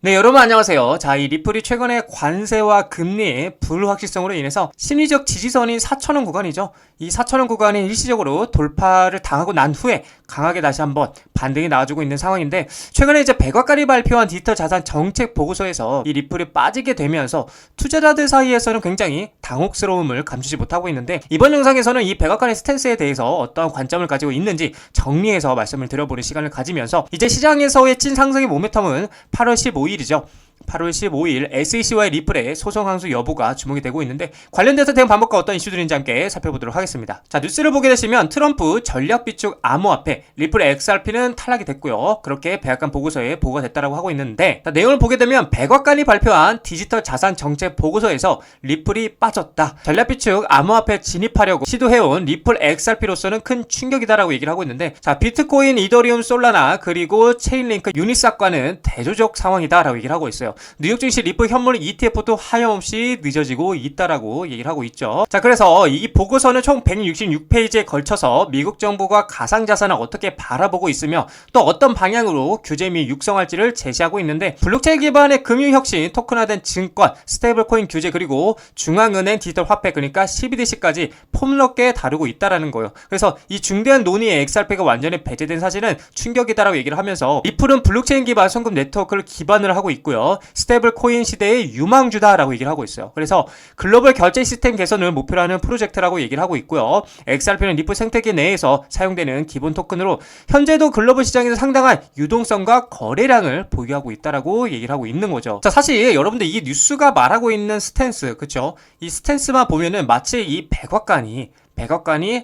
네, 여러분 안녕하세요. 자, 이 리플이 최근에 관세와 금리의 불확실성으로 인해서 심리적 지지선인 4,000원 구간이죠. 이 4,000원 구간이 일시적으로 돌파를 당하고 난 후에 강하게 다시 한번 반등이 나와주고 있는 상황인데, 최근에 이제 백악관이 발표한 디지털 자산 정책 보고서에서 이 리플이 빠지게 되면서 투자자들 사이에서는 굉장히 당혹스러움을 감추지 못하고 있는데, 이번 영상에서는 이 백악관의 스탠스에 대해서 어떤 관점을 가지고 있는지 정리해서 말씀을 드려보는 시간을 가지면서, 이제 시장에서의 찐 상승의 모멘텀은 8월 15일이죠. 8월 15일 SEC와의 리플의 소송 항소 여부가 주목이 되고 있는데, 관련돼서 대응 방법과 어떤 이슈들인지 함께 살펴보도록 하겠습니다. 자, 뉴스를 보게 되시면 트럼프 전략 비축 암호화폐 리플 XRP는 탈락이 됐고요. 그렇게 백악관 보고서에 보고가 됐다라고 하고 있는데, 자, 내용을 보게 되면 백악관이 발표한 디지털 자산 정책 보고서에서 리플이 빠졌다. 전략 비축 암호화폐 진입하려고 시도해온 리플 XRP로서는 큰 충격이다라고 얘기를 하고 있는데, 자, 비트코인, 이더리움, 솔라나 그리고 체인링크, 유니삭과는 대조적 상황이다라고 얘기를 하고 있어요. 뉴욕 증시 리플 현물 ETF도 하염없이 늦어지고 있다라고 얘기를 하고 있죠. 자, 그래서 이 보고서는 총 166페이지에 걸쳐서 미국 정부가 가상자산을 어떻게 바라보고 있으며 또 어떤 방향으로 규제 및 육성할지를 제시하고 있는데, 블록체인 기반의 금융혁신, 토큰화된 증권, 스테이블코인 규제, 그리고 중앙은행 디지털 화폐, 그러니까 CBDC까지 폭넓게 다루고 있다라는 거예요. 그래서 이 중대한 논의에 XRP가 완전히 배제된 사실은 충격이다라고 얘기를 하면서, 리플은 블록체인 기반 송금 네트워크를 기반으로 하고 있고요. 스테이블 코인 시대의 유망주다라고 얘기를 하고 있어요. 그래서 글로벌 결제 시스템 개선을 목표로 하는 프로젝트라고 얘기를 하고 있고요. XRP는 리플 생태계 내에서 사용되는 기본 토큰으로 현재도 글로벌 시장에서 상당한 유동성과 거래량을 보유하고 있다라고 얘기를 하고 있는 거죠. 자, 사실 여러분들 이 뉴스가 말하고 있는 스탠스, 그쵸? 이 스탠스만 보면은 마치 이 백악관이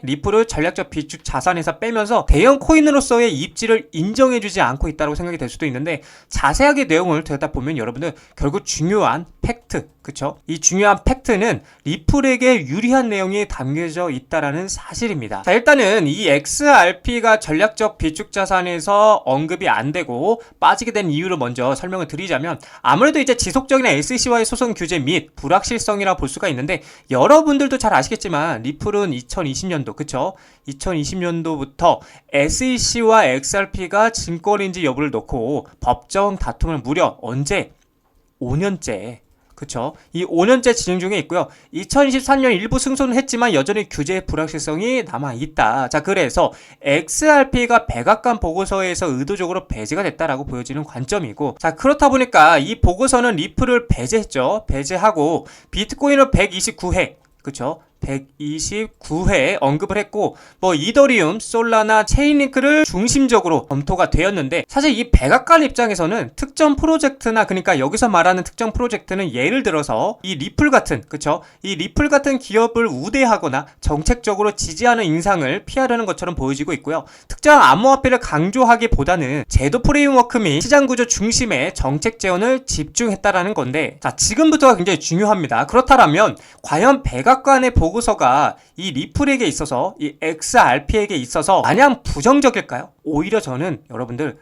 리플을 전략적 비축 자산에서 빼면서 대형 코인으로서의 입지를 인정해주지 않고 있다고 생각이 될 수도 있는데, 자세하게 내용을 들여다보면 여러분들 결국 중요한 팩트, 그쵸? 이 중요한 팩트는 리플에게 유리한 내용이 담겨져 있다라는 사실입니다. 자, 일단은 이 XRP가 전략적 비축 자산에서 언급이 안 되고 빠지게 된 이유를 먼저 설명을 드리자면, 아무래도 이제 지속적인 SEC와의 소송 규제 및 불확실성이라 볼 수가 있는데, 여러분들도 잘 아시겠지만 리플은 2020년도, 그쵸? 2020년도부터 SEC와 XRP가 증권인지 여부를 놓고 법정 다툼을 무려 언제? 5년째. 그쵸? 이 5년째 진행 중에 있고요. 2023년 일부 승소는 했지만 여전히 규제의 불확실성이 남아있다. 자, 그래서 XRP가 백악관 보고서에서 의도적으로 배제가 됐다라고 보여지는 관점이고, 자, 그렇다 보니까 이 보고서는 리플을 배제했죠. 배제하고 비트코인을 129회, 그쵸? 129회 언급을 했고, 뭐 이더리움, 솔라나, 체인링크를 중심적으로 검토가 되었는데, 사실 이 백악관 입장에서는 특정 프로젝트나, 그러니까 여기서 말하는 특정 프로젝트는 예를 들어서 이 리플 같은, 그쵸? 이 리플 같은 기업을 우대하거나 정책적으로 지지하는 인상을 피하려는 것처럼 보여지고 있고요. 특정 암호화폐를 강조하기보다는 제도 프레임워크 및 시장 구조 중심의 정책 재원을 집중했다라는 건데, 자, 지금부터가 굉장히 중요합니다. 그렇다면 과연 백악관의 보고서가 이 리플에게 있어서, 이 XRP에게 있어서 마냥 부정적일까요? 오히려 저는 여러분들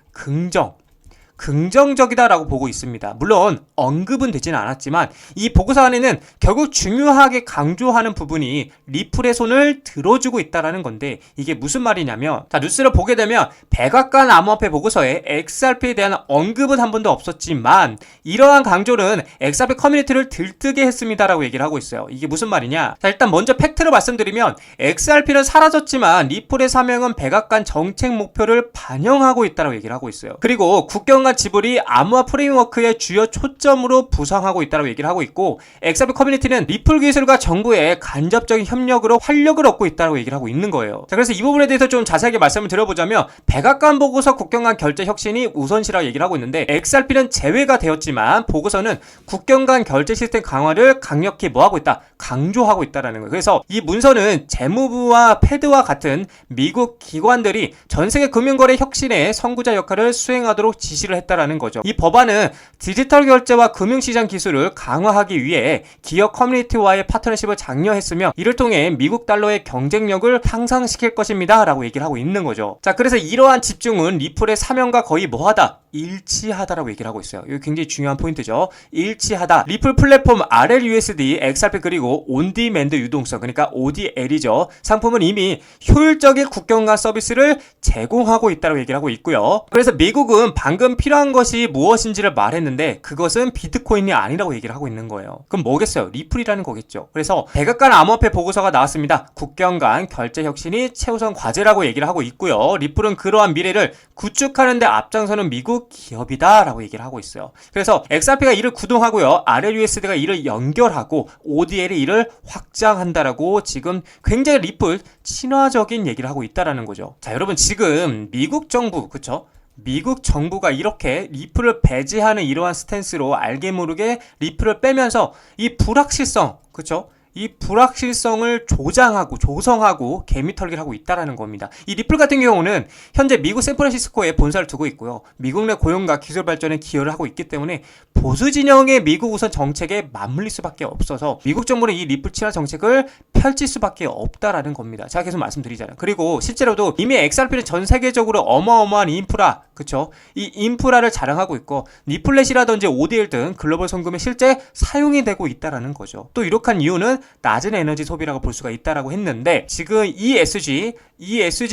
긍정적이다라고 보고 있습니다. 물론 언급은 되지는 않았지만 이 보고서 안에는 결국 중요하게 강조하는 부분이 리플의 손을 들어주고 있다라는 건데, 이게 무슨 말이냐면, 자, 뉴스를 보게 되면 백악관 암호화폐 보고서에 XRP에 대한 언급은 한 번도 없었지만 이러한 강조는 XRP 커뮤니티를 들뜨게 했습니다라고 얘기를 하고 있어요. 이게 무슨 말이냐? 자, 일단 먼저 팩트를 말씀드리면, XRP는 사라졌지만 리플의 사명은 백악관 정책 목표를 반영하고 있다라고 얘기를 하고 있어요. 그리고 국경과 지불이 암호화 프레임워크의 주요 초점으로 부상하고 있다고 얘기를 하고 있고, XRP 커뮤니티는 리플 기술과 정부의 간접적인 협력으로 활력을 얻고 있다고 얘기를 하고 있는 거예요. 자, 그래서 이 부분에 대해서 좀 자세하게 말씀을 드려보자면, 백악관 보고서 국경 간 결제 혁신이 우선시라고 얘기를 하고 있는데, XRP는 제외가 되었지만 보고서는 국경 간 결제 시스템 강화를 강력히 뭐하고 있다? 강조하고 있다라는 거예요. 그래서 이 문서는 재무부와 패드와 같은 미국 기관들이 전세계 금융거래 혁신의 선구자 역할을 수행하도록 지시를 했다라는 거죠. 이 법안은 디지털 결제와 금융시장 기술을 강화하기 위해 기업 커뮤니티와의 파트너십을 장려했으며, 이를 통해 미국 달러의 경쟁력을 향상시킬 것입니다 라고 얘기를 하고 있는 거죠. 자, 그래서 이러한 집중은 리플의 사명과 거의 뭐하다? 일치하다라고 얘기를 하고 있어요. 이거 굉장히 중요한 포인트죠. 일치하다. 리플 플랫폼 RLUSD, XRP 그리고 온디맨드 유동성, 그러니까 ODL이죠. 상품은 이미 효율적인 국경간 서비스를 제공하고 있다고 얘기를 하고 있고요. 그래서 미국은 방금 필요한 것이 무엇인지를 말했는데 그것은 비트코인이 아니라고 얘기를 하고 있는 거예요. 그럼 뭐겠어요? 리플이라는 거겠죠. 그래서 백악관 암호화폐 보고서가 나왔습니다. 국경 간 결제 혁신이 최우선 과제라고 얘기를 하고 있고요. 리플은 그러한 미래를 구축하는 데 앞장서는 미국 기업이다 라고 얘기를 하고 있어요. 그래서 XRP가 이를 구동하고요. RLUSD가 이를 연결하고 ODL이 이를 확장한다라고 지금 굉장히 리플 친화적인 얘기를 하고 있다라는 거죠. 자, 여러분 지금 미국 정부, 그쵸? 미국 정부가 이렇게 리플을 배제하는 이러한 스탠스로 알게 모르게 리플을 빼면서 이 불확실성, 그쵸? 이 불확실성을 조성하고 개미털기를 하고 있다라는 겁니다. 이 리플 같은 경우는 현재 미국 샌프란시스코에 본사를 두고 있고요. 미국 내 고용과 기술 발전에 기여를 하고 있기 때문에 보수 진영의 미국 우선 정책에 맞물릴 수밖에 없어서 미국 정부는 이 리플 친화 정책을 펼칠 수밖에 없다라는 겁니다. 제가 계속 말씀드리잖아요. 그리고 실제로도 이미 XRP는 전 세계적으로 어마어마한 인프라, 그쵸? 이 인프라를 자랑하고 있고 리플렛이라든지 ODL 등 글로벌 송금에 실제 사용이 되고 있다라는 거죠. 또 이렇게 이유는 낮은 에너지 소비라고 볼 수가 있다라고 했는데 지금 ESG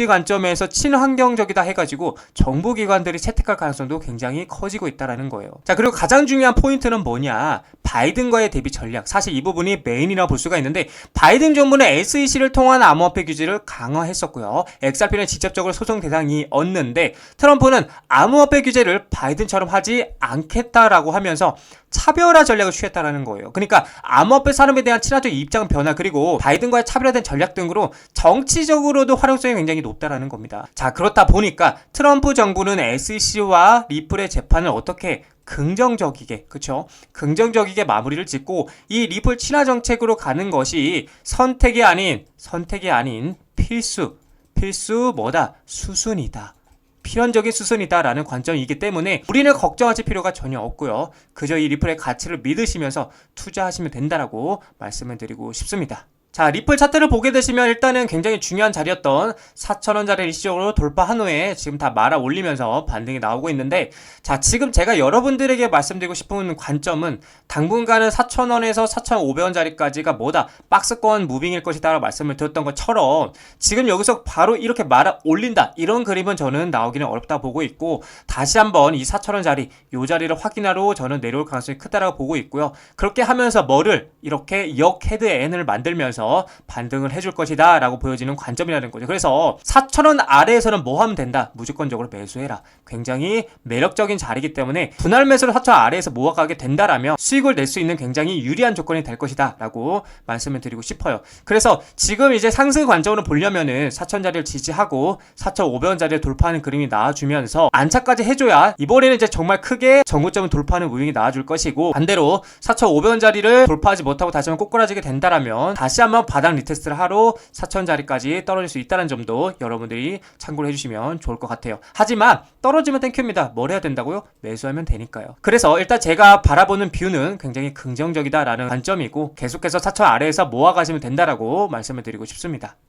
관점에서 친환경적이다 해가지고 정부기관들이 채택할 가능성도 굉장히 커지고 있다라는 거예요. 자, 그리고 가장 중요한 포인트는 뭐냐? 바이든과의 대비 전략. 사실 이 부분이 메인이라고 볼 수가 있는데 바이든 정부는 SEC를 통한 암호화폐 규제를 강화했었고요. XRP는 직접적으로 소송 대상이었는데 트럼프는 암호화폐 규제를 바이든처럼 하지 않겠다라고 하면서 차별화 전략을 취했다라는 거예요. 그러니까 암호화폐 산업에 대한 친화적 입장 변화 그리고 바이든과의 차별화된 전략 등으로 정치적으로도 활용성이 굉장히 높다라는 겁니다. 자, 그렇다 보니까 트럼프 정부는 SEC와 리플의 재판을 어떻게 긍정적이게, 그쵸? 긍정적이게 마무리를 짓고 이 리플 친화 정책으로 가는 것이 선택이 아닌 필수 뭐다? 수순이다. 필연적인 수순이다라는 관점이기 때문에 우리는 걱정하실 필요가 전혀 없고요. 그저 이 리플의 가치를 믿으시면서 투자하시면 된다라고 말씀을 드리고 싶습니다. 자, 리플 차트를 보게 되시면 일단은 굉장히 중요한 자리였던 4,000원짜리 일시적으로 돌파한 후에 지금 다 말아 올리면서 반등이 나오고 있는데 자, 지금 제가 여러분들에게 말씀드리고 싶은 관점은 당분간은 4,000원에서 4,500원짜리까지가 뭐다? 박스권 무빙일 것이다 라고 말씀을 드렸던 것처럼 지금 여기서 바로 이렇게 말아 올린다 이런 그림은 저는 나오기는 어렵다 보고 있고 다시 한번 이 4,000원짜리 이 자리를 확인하러 저는 내려올 가능성이 크다라고 보고 있고요. 그렇게 하면서 뭐를 이렇게 역 헤드 N을 만들면서 반등을 해줄 것이다 라고 보여지는 관점이라는 거죠. 그래서 4,000원 아래에서는 뭐 하면 된다? 무조건적으로 매수해라. 굉장히 매력적인 자리이기 때문에 분할 매수를 4,000원 아래에서 모아가게 된다라면 수익을 낼 수 있는 굉장히 유리한 조건이 될 것이다 라고 말씀을 드리고 싶어요. 그래서 지금 이제 상승 관점으로 보려면은 4,000원짜리를 지지하고 4,500원짜리를 돌파하는 그림이 나와주면서 안착까지 해줘야 이번에는 이제 정말 크게 정고점을 돌파하는 무빙이 나와줄 것이고 반대로 4,500원짜리를 돌파하지 못하고 다시 한번 꼬꾸라지게 된다라면 다시 한번 바닥 리테스트를 하러 4,000원짜리까지 떨어질 수 있다는 점도 여러분들이 참고를 해주시면 좋을 것 같아요. 하지만 떨어지면 땡큐입니다. 뭘 해야 된다고요? 매수하면 되니까요. 그래서 일단 제가 바라보는 뷰는 굉장히 긍정적이다라는 관점이고 계속해서 4,000원 아래에서 모아가시면 된다라고 말씀을 드리고 싶습니다.